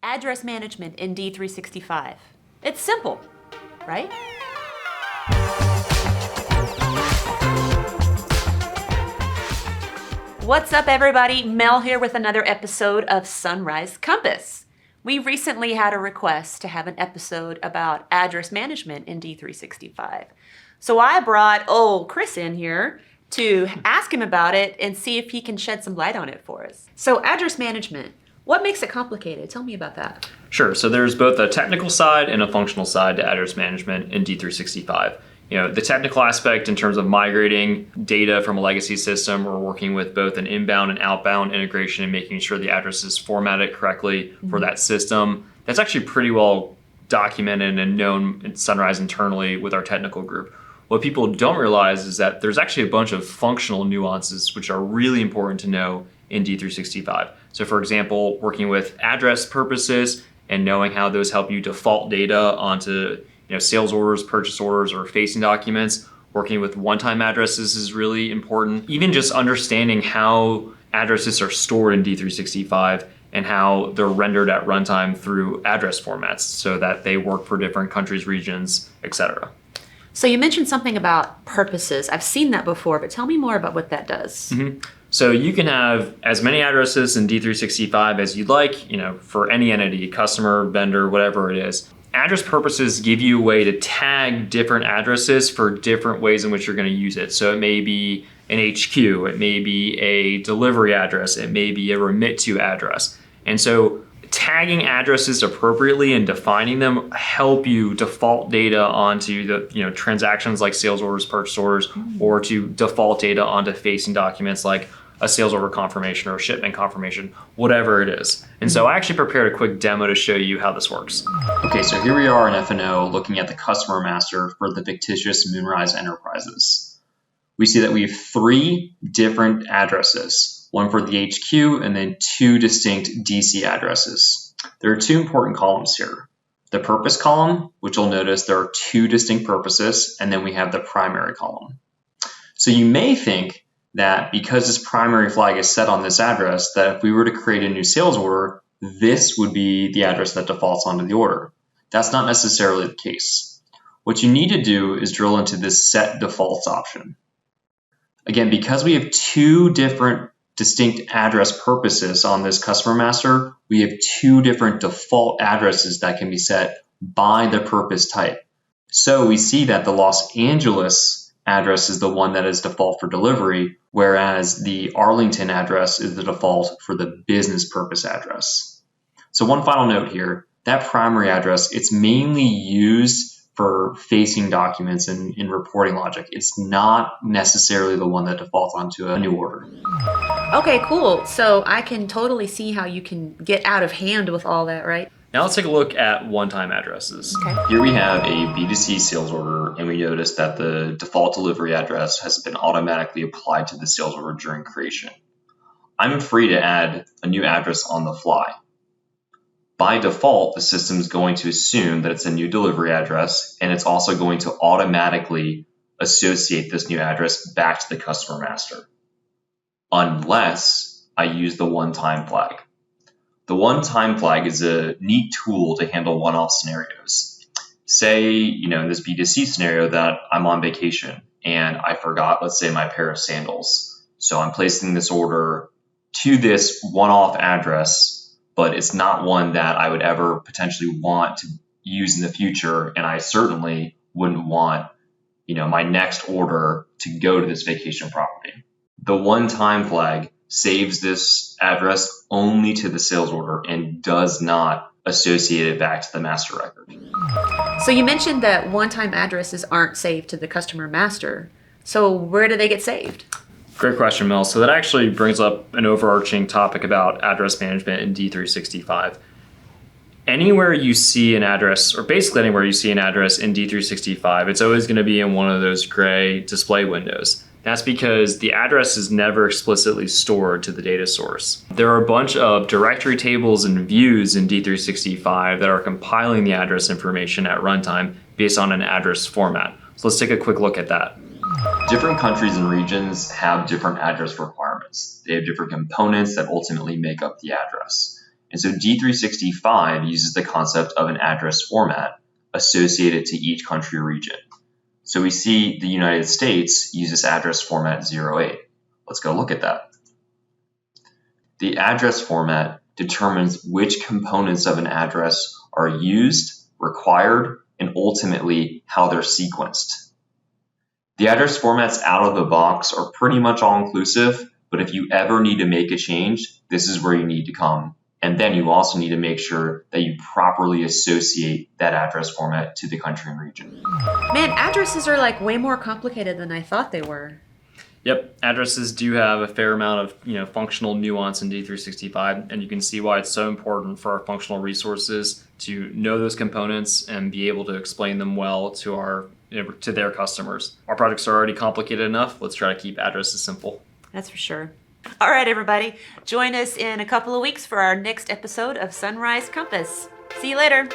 Address management in D365. It's simple, right? What's up, everybody? Mel here with another episode of Sunrise Compass. We recently had a request to have an episode about address management in D365. So I brought Chris in here to ask him about it and see if he can shed some light on it for us. So address management, what makes it complicated? Tell me about that. Sure. So there's both a technical side and a functional side to address management in D365. The technical aspect in terms of migrating data from a legacy system, we're working with both an inbound and outbound integration and making sure the address is formatted correctly for that system. That's actually pretty well documented and known at Sunrise internally with our technical group. What people don't realize is that there's actually a bunch of functional nuances which are really important to know in D365. So for example, working with address purposes and knowing how those help you default data onto sales orders, purchase orders, or facing documents. Working with one-time addresses is really important. Even just understanding how addresses are stored in D365 and how they're rendered at runtime through address formats so that they work for different countries, regions, etc. So you mentioned something about purposes. I've seen that before, but tell me more about what that does. Mm-hmm. So you can have as many addresses in D365 as you'd like, for any entity, customer, vendor, whatever it is. Address purposes give you a way to tag different addresses for different ways in which you're going to use it. So it may be an HQ, it may be a delivery address, it may be a remit to address. And so tagging addresses appropriately and defining them help you default data onto the transactions like sales orders, purchase orders, or to default data onto facing documents like a sales order confirmation or a shipment confirmation, whatever it is. And so I actually prepared a quick demo to show you how this works. Okay, so here we are in F&O looking at the customer master for the fictitious Moonrise Enterprises. We see that we have 3 different addresses, one for the HQ and then 2 distinct DC addresses. There are 2 important columns here. The purpose column, which you'll notice there are 2 distinct purposes, and then we have the primary column. So you may think that because this primary flag is set on this address, that if we were to create a new sales order, this would be the address that defaults onto the order. That's not necessarily the case. What you need to do is drill into this set defaults option. Again, because we have 2 different distinct address purposes on this customer master, we have 2 different default addresses that can be set by the purpose type. So we see that the Los Angeles address is the one that is default for delivery, whereas the Arlington address is the default for the business purpose address. So one final note here, that primary address, it's mainly used for facing documents and in reporting logic. It's not necessarily the one that defaults onto a new order. Okay, cool. So I can totally see how you can get out of hand with all that, right? Now let's take a look at one-time addresses. Okay. Here we have a B2C sales order, and we notice that the default delivery address has been automatically applied to the sales order during creation. I'm free to add a new address on the fly. By default, the system is going to assume that it's a new delivery address, and it's also going to automatically associate this new address back to the customer master, unless I use the one-time flag. The one-time flag is a neat tool to handle one-off scenarios. Say, in this B2C scenario that I'm on vacation and I forgot, let's say, my pair of sandals. So I'm placing this order to this one-off address, but it's not one that I would ever potentially want to use in the future. And I certainly wouldn't want, my next order to go to this vacation property. The one-time flag saves this address only to the sales order and does not associate it back to the master record. So you mentioned that one-time addresses aren't saved to the customer master. So where do they get saved? Great question, Mel. So that actually brings up an overarching topic about address management in D365. Anywhere you see an address, or basically anywhere you see an address in D365, it's always going to be in one of those gray display windows. That's because the address is never explicitly stored to the data source. There are a bunch of directory tables and views in D365 that are compiling the address information at runtime based on an address format. So let's take a quick look at that. Different countries and regions have different address requirements. They have different components that ultimately make up the address. And so D365 uses the concept of an address format associated to each country or region. So we see the United States uses address format 08. Let's go look at that. The address format determines which components of an address are used, required, and ultimately how they're sequenced. The address formats out of the box are pretty much all-inclusive, but if you ever need to make a change, this is where you need to come. And then you also need to make sure that you properly associate that address format to the country and region. Man, addresses are like way more complicated than I thought they were. Yep, addresses do have a fair amount of functional nuance in D365, and you can see why it's so important for our functional resources to know those components and be able to explain them well to their customers. Our projects are already complicated enough. Let's try to keep addresses simple. That's for sure. All right, everybody. Join us in a couple of weeks for our next episode of Sunrise Compass. See you later.